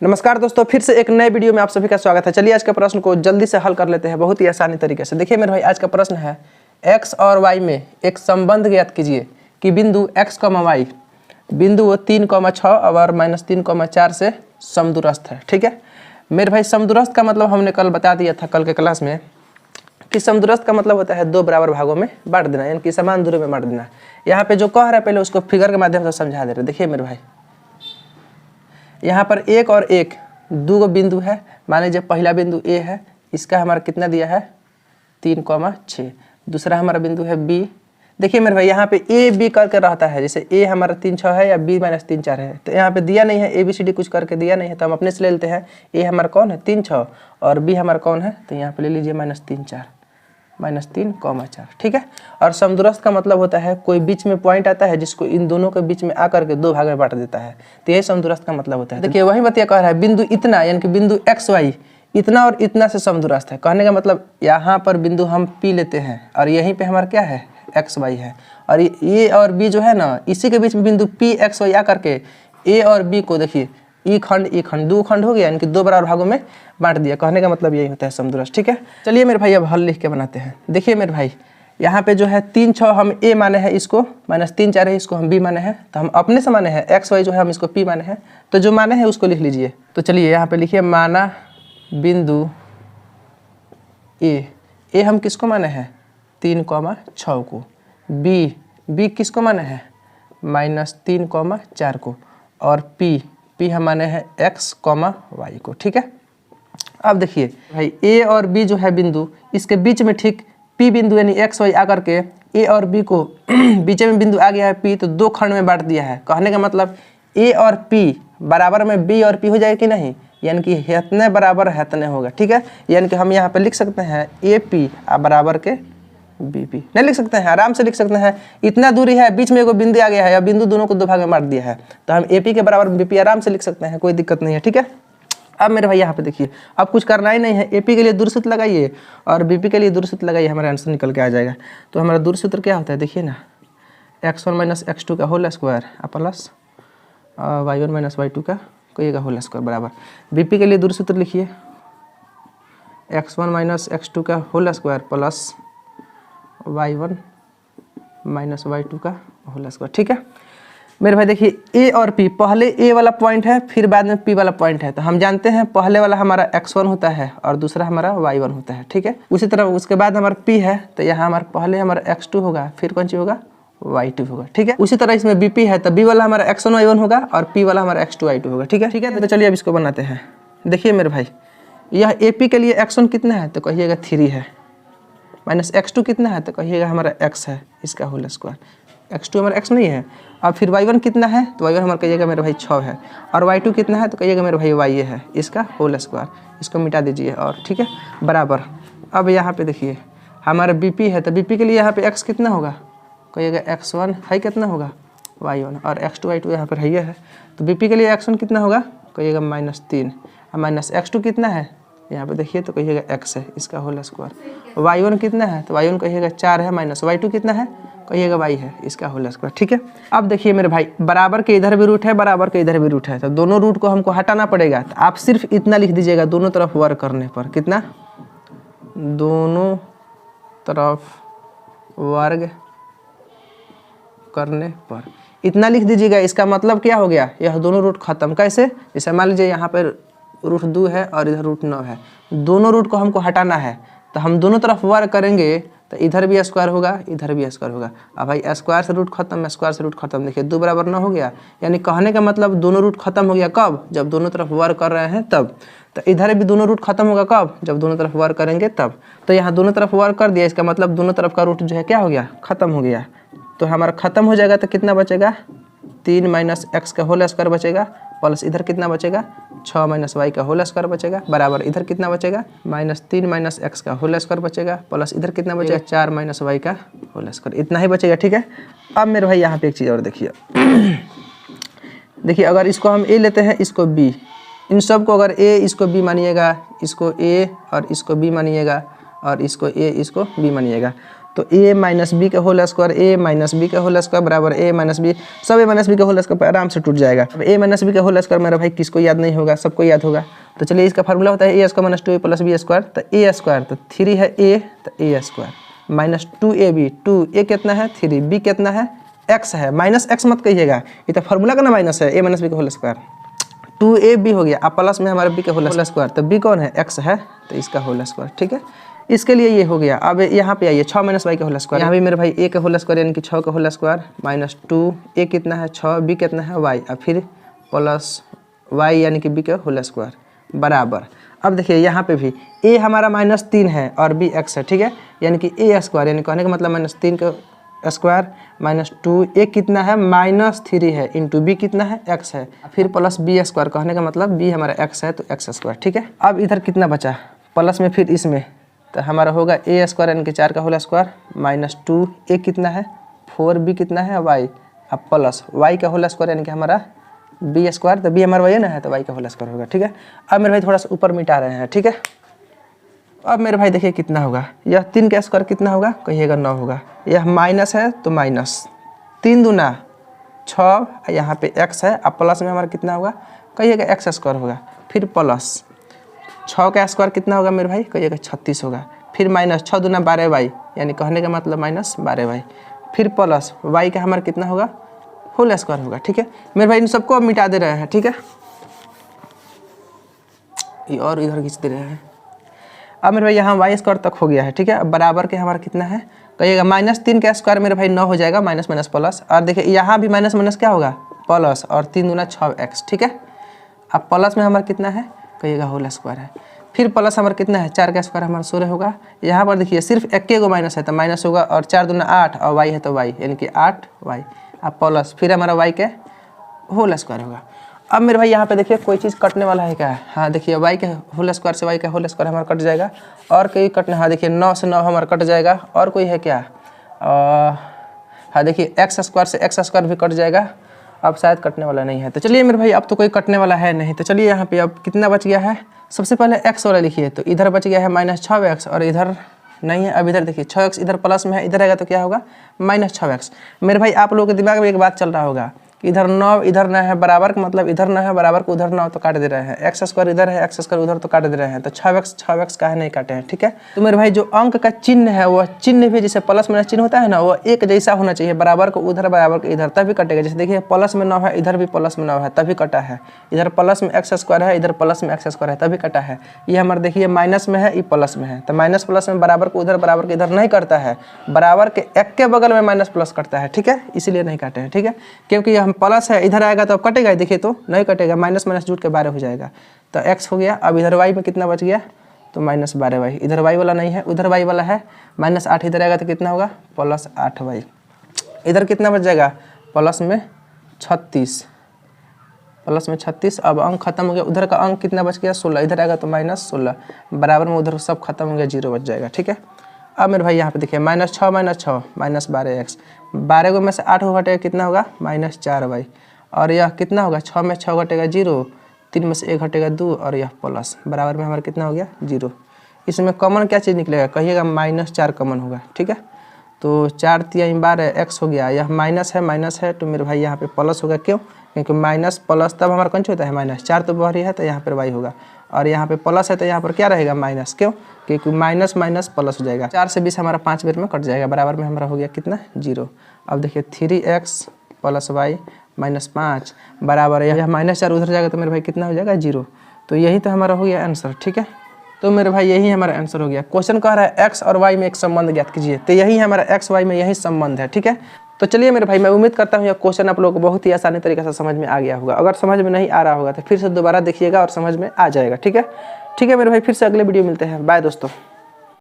नमस्कार दोस्तों, फिर से एक नए वीडियो में आप सभी का स्वागत है। चलिए आज के प्रश्न को जल्दी से हल कर लेते हैं बहुत ही आसानी तरीके से। देखिए मेरे भाई, आज का प्रश्न है x और y में एक संबंध ज्ञात कीजिए कि बिंदु x, y बिंदु 3,6 और -3,4 से समदूरस्थ है। ठीक है मेरे भाई, समदूरस्थ का मतलब हमने कल बता दिया था कल के क्लास में कि समदूरस्थ का मतलब होता है दो बराबर भागों में बांट देना, यानी कि समान दूरी में बांट देना। यहाँ पे जो कह रहा है पहले उसको फिगर के माध्यम से समझा दे रहे। देखिए मेरे भाई, यहाँ पर एक और एक दो बिंदु है। मान लीजिए पहला बिंदु ए है, इसका हमारा कितना दिया है 3,6। दूसरा हमारा बिंदु है बी। देखिए मेरे भाई, यहाँ पे ए बी करके रहता है, जैसे ए हमारा 3,6 है या बी -3,4 है, तो यहाँ पे दिया नहीं है ABCD कुछ करके दिया नहीं है, तो हम अपने से ले लेते हैं। ए हमारा कौन है 3,6 और बी हमारा कौन है, तो यहाँ पे ले लीजिए -3,4 -3,4। ठीक है। और समदूरस्थ का मतलब होता है कोई बीच में पॉइंट आता है जिसको इन दोनों के बीच में आकर के दो भाग में बांट देता है, तो यही समदूरस्थ का मतलब होता है। देखिए वही बतिया कह रहा है बिंदु इतना, यानी कि बिंदु XY इतना और इतना से समदूरस्थ है। कहने का मतलब यहाँ पर बिंदु हम P लेते हैं और यहीं पे हमारा क्या है XY है, और ये और B जो है ना, इसी के बीच में बिंदु PXY आकर के A और B को देखिए ई खंड दो खंड हो गया, यानी कि दो बराबर भागों में बांट दिया। कहने का मतलब यही होता है समदूरस्थ। ठीक है, चलिए मेरे भाई अब हल लिख के बनाते हैं। देखिए मेरे भाई, यहाँ पे जो है 3,6 हम A माने हैं, इसको -3,4 है इसको हम B माने हैं, तो हम अपने से माने हैं। XY जो है हम इसको P माने हैं, तो जो माने हैं उसको लिख लीजिए। तो चलिए यहाँ पे लिखिए माना बिंदु A हम किसको माने हैं 3,6 को, B किसको माने हैं -3,4 को, और P हम माने हैं X, Y को। ठीक है, अब देखिए भाई A और B जो है बिंदु, इसके बीच में ठीक P बिंदु यानी XY आकर के A और B को बीच में बिंदु आ गया है P, तो दो खंड में बांट दिया है। कहने का मतलब A और P बराबर में B और P हो जाएगा कि नहीं, यानी कि इतने बराबर इतने होगा। ठीक है, यानी कि हम यहाँ पे लिख सकते हैं AP बराबर के BP। नहीं लिख सकते हैं, आराम से लिख सकते हैं। इतना दूरी है, बीच में एगो बिंदु आ गया है, या बिंदु दोनों को दो भाग में बांट दिया है, तो हम AP के बराबर BP आराम से लिख सकते हैं, कोई दिक्कत नहीं है। ठीक है, अब मेरे भाई यहाँ पे देखिए, अब कुछ करना ही नहीं है। AP के लिए दूरसूत्र लगाइए और BP के लिए दूरसूत्र लगाइए, हमारा आंसर निकल के आ जाएगा। तो हमारा दूरसूत्र क्या होता है देखिए ना, x1 - x2 का whole square plus y1 - y2 का कहिएगा होल स्क्वायर बराबर। BP के लिए दूरसूत्र लिखिए x1 - x2 का whole square plus y1 - y2 का होल स्क्वायर। ठीक है मेरे भाई, देखिए A और P, पहले A वाला पॉइंट है फिर बाद में P वाला पॉइंट है, तो हम जानते हैं पहले वाला हमारा x1 होता है और दूसरा हमारा y1 होता है। ठीक है, उसी तरह उसके बाद हमारा P है, तो यहाँ हमारा पहले हमारा x2 होगा, फिर कौन सी होगा y2 होगा। ठीक है, उसी तरह इसमें BP है, तो B वाला हमारा x1 y1 होगा और P वाला हमारा x2 y2 होगा। ठीक है, तो चलिए अब इसको बनाते हैं। देखिए मेरे भाई, यह AP के लिए x1 कितना है, तो कहिएगा 3 है, -x2 कितना है, तो कहिएगा हमारा x है, इसका होल स्क्वायर। x2 हमारा x नहीं है। अब फिर y1 कितना है, तो y1 हमारा कहिएगा मेरे भाई 6 है, और y2 कितना है, तो कहिएगा मेरे भाई y है, इसका होल स्क्वायर। इसको मिटा दीजिए और ठीक है बराबर। अब यहाँ पे देखिए हमारा BP है, तो BP के लिए यहाँ पे x कितना होगा, कहिएगा x1 है, कितना होगा y1, और x2 y2 यहाँ पर है। तो BP के लिए x1 कितना होगा, कहिएगा -3, और -x2 कितना है यहाँ पे देखिए, तो कहिएगा x है, इसका होल स्क्वायर। y1 कितना है, तो y1 कहिएगा 4 है, -y2 कितना है, कहिएगा y है, इसका होल स्क्वायर। ठीक है, अब देखिए मेरे भाई, बराबर के इधर भी रूट है, बराबर के इधर भी रूट है, तो दोनों रूट को हमको हटाना पड़ेगा। तो आप सिर्फ इतना लिख दीजिएगा दोनों तरफ वर्ग करने पर, कितना, दोनों तरफ वर्ग करने पर इतना लिख दीजिएगा। इसका मतलब क्या हो गया, यह दोनों रूट खत्म। कैसे, जैसे मान लीजिए यहाँ पर रूट 2 है और इधर रूट 9 है, दोनों रूट को हमको हटाना है, तो हम दोनों तरफ वर्ग करेंगे, तो इधर भी स्क्वायर होगा, इधर भी स्क्वायर होगा। अब भाई स्क्वायर से रूट खत्म, स्क्वायर से रूट खत्म, देखिए 2 बराबर 9 हो गया। यानी कहने का मतलब दोनों रूट खत्म हो गया कब, जब दोनों तरफ वर्ग कर रहे हैं तब। तो इधर भी दोनों रूट खत्म होगा कब, जब दोनों तरफ वर्ग करेंगे तब। तो यहाँ दोनों तरफ वर्ग कर दिया, इसका मतलब दोनों तरफ का रूट जो है क्या हो गया, खत्म हो गया। तो हमारा खत्म हो जाएगा, तो कितना बचेगा, 3 - x का होल स्क्वायर बचेगा, प्लस इधर कितना बचेगा 6 - y का होल स्क्वायर बचेगा, बराबर इधर कितना बचेगा -3 - x का होल स्क्वायर बचेगा, प्लस इधर कितना बचेगा 4 - y का होल स्क्वायर, इतना ही बचेगा। ठीक है, अब मेरे भाई यहाँ पे एक चीज़ और देखिए देखिए, अगर इसको हम A लेते हैं, इसको B, इन सब को अगर A इसको B मानिएगा, इसको A और इसको B मानिएगा, और इसको A इसको B मानिएगा, तो a माइनस बी का whole square a minus B का होल स्क्वायर बराबर a माइनस बी, सब a माइनस बी का होल स्क्वायर आराम से टूट जाएगा। अब a माइनस बी का होल स्क्वायर मेरा भाई किसको याद नहीं होगा, सबको याद होगा। तो चलिए इसका फार्मूला होता है a square minus 2a plus b square, तो a स्क्वायर तो 3 है a, तो a square minus 2ab, 2a कितना है 3, b कितना है x है, माइनस x मत कहिएगा, ये तो फार्मूला का ना माइनस है, a माइनस बी का होल स्क्वायर 2ab हो गया। अब प्लस में हमारा b का होल स्क्वायर, तो b कौन है x है, तो इसका होल स्क्वायर। ठीक है, इसके लिए ये हो गया। अब यहाँ पे आइए 6 माइनस वाई का होल स्क्वायर, यहाँ भी मेरे भाई a का होल स्क्वायर यानी कि 6 का होल स्क्वायर माइनस 2a कितना है 6, b कितना है y, और फिर प्लस y यानी कि b का होल स्क्वायर बराबर। अब देखिए यहाँ पे भी a हमारा माइनस 3 है और b x है। ठीक है, यानी कि a स्क्वायर यानी कहने का मतलब माइनस 3 का स्क्वायर माइनस 2a कितना है माइनस 3 है इंटू b कितना है x है, फिर प्लस b स्क्वायर कहने का मतलब b हमारा x है तो x स्क्वायर। ठीक है, अब इधर कितना बचा प्लस में, फिर इसमें तो हमारा होगा a स्क्वायर यानी कि 4 का होल स्क्वायर माइनस 2a कितना है 4b कितना है y, अब प्लस y का होल स्क्वायर यानी कि हमारा b स्क्वायर, तो b हमारा y ना है तो y का होल स्क्वायर होगा। ठीक है, अब मेरे भाई थोड़ा सा ऊपर मिटा रहे हैं। ठीक है, अब मेरे भाई देखिए कितना होगा, यह 3 का स्क्वायर कितना होगा कहिएगा 9 होगा, यह माइनस है तो माइनस 3 दूना 6, यहाँ पे x है, अब प्लस में हमारा कितना होगा कहिएगा x स्क्वायर होगा, फिर प्लस 6 का स्क्वायर कितना होगा मेरे भाई कहिएगा 36 होगा, फिर माइनस 6 दूना 12y यानी कहने का मतलब माइनस 12y, फिर प्लस y का हमारा कितना होगा होल स्क्वायर होगा। ठीक है मेरे भाई, इन सबको अब मिटा दे रहे हैं। ठीक है, ये और इधर खींच दे रहे हैं। अब मेरे भाई यहाँ y स्क्वायर तक हो गया है। ठीक है, अब बराबर के हमारा कितना है कहिएगा माइनस 3 का स्क्वायर मेरे भाई 9 हो जाएगा, माइनस माइनस प्लस, और देखिए यहाँ भी माइनस माइनस क्या होगा प्लस, और 3 दूना 6x। ठीक है, अब प्लस में हमारा कितना है कहिएगा होल स्क्वायर है, फिर प्लस हमारा कितना है 4 का स्क्वायर हमारा 16 होगा। यहाँ पर देखिए सिर्फ एक को माइनस है तो माइनस होगा, और 4 दूना 8 और y है तो y यानी कि 8y, अब प्लस फिर हमारा y के होल स्क्वायर होगा। अब मेरे भाई यहाँ पे देखिए कोई चीज़ कटने वाला है क्या, हाँ देखिए y के होल स्क्वायर से y का होल स्क्वायर हमारा कट जाएगा, और कोई कटने, हाँ देखिए 9 से 9 हमारा कट जाएगा, और कोई है क्या, हाँ देखिए x स्क्वायर से x स्क्वायर भी कट जाएगा, अब शायद कटने वाला नहीं है। तो चलिए मेरे भाई अब तो कोई कटने वाला है नहीं, तो चलिए यहाँ पे अब कितना बच गया है, सबसे पहले x वाला लिखिए, तो इधर बच गया है माइनस 6x और इधर नहीं है। अब इधर देखिए 6x इधर प्लस में है, इधर आएगा तो क्या होगा माइनस 6x। मेरे भाई आप लोगों के दिमाग में एक बात चल रहा होगा कि इधर 9 इधर न है बराबर का मतलब इधर न है बराबर को उधर 9 तो काट दे रहे हैं, x स्क्वायर इधर है x स्क्वायर उधर तो काट दे रहे हैं, तो 6x काहे नहीं काटे हैं। ठीक है, तो मेरे भाई जो अंक का चिन्ह है वह चिन्ह भी जैसे प्लस माइनस चिन्ह होता है ना, वह एक जैसा होना चाहिए, बराबर को उधर बराबर को इधर, तभी कटेगा। जैसे देखिए प्लस में 9 है इधर भी प्लस में 9 है तभी कटा है, इधर प्लस में x स्क्वायर है इधर प्लस में x स्क्वायर है तभी कटा है। ये हमारे देखिए माइनस में है ये प्लस में है, तो माइनस प्लस में बराबर को उधर बराबर के इधर नहीं करता है, बराबर के एक के बगल में माइनस प्लस करता है। ठीक है, इसीलिए नहीं काटे हैं। ठीक है, क्योंकि हम प्लस है इधर आएगा तो अब कटेगा, देखिए तो नहीं कटेगा, माइनस माइनस जुट के 12 हो जाएगा, तो x हो गया। अब इधर y में कितना बच गया तो माइनस 12y, इधर y वाला नहीं है उधर y वाला है, माइनस 8 इधर आएगा तो कितना होगा प्लस 8y, इधर कितना बच जाएगा प्लस में 36, प्लस में 36। अब अंक खत्म हो गया, उधर का अंक कितना बच गया 16, इधर आएगा तो माइनस 16, बराबर में उधर सब खत्म हो गया 0 बच जाएगा। ठीक है, अब मेरे भाई यहाँ पे देखिए माइनस 6 माइनस 12x, 12 को में से 8 को घटेगा कितना होगा माइनस 4y, और यह कितना होगा 6 में 6 घटेगा 0, 3 में से 1 घटेगा 2, और यह प्लस बराबर में हमारा कितना हो गया 0। इसमें कॉमन क्या चीज़ निकलेगा कहिएगा माइनस 4 कॉमन होगा। ठीक है, तो 4 3 12 x हो गया, यह माइनस है तो मेरे भाई यहाँ पे प्लस होगा, क्यों क्योंकि माइनस प्लस तब हमारा कौन सा होता है माइनस, 4 तो बाहर ही है तो यहाँ पर y होगा, और यहाँ पे प्लस है तो यहाँ पर क्या रहेगा माइनस, क्यों क्योंकि माइनस माइनस प्लस हो जाएगा, 4 से 20 हमारा 5 बेर में कट जाएगा, बराबर में हमारा हो गया कितना 0। अब देखिए 3x प्लस y माइनस 5 बराबर है, यह माइनस 4 उधर जाएगा तो मेरे भाई कितना हो जाएगा 0। तो यही तो हमारा हो गया आंसर। ठीक है, तो मेरे भाई यही हमारा आंसर हो गया। क्वेश्चन कह रहा है x और y में एक संबंध ज्ञात कीजिए, तो यही हमारा x y में यही संबंध है। ठीक है, तो चलिए मेरे भाई मैं उम्मीद करता हूँ यह क्वेश्चन आप लोगों को बहुत ही आसानी तरीके से समझ में आ गया होगा। अगर समझ में नहीं आ रहा होगा तो फिर से दोबारा देखिएगा और समझ में आ जाएगा। ठीक है मेरे भाई, फिर से अगले वीडियो मिलते हैं। बाय दोस्तों।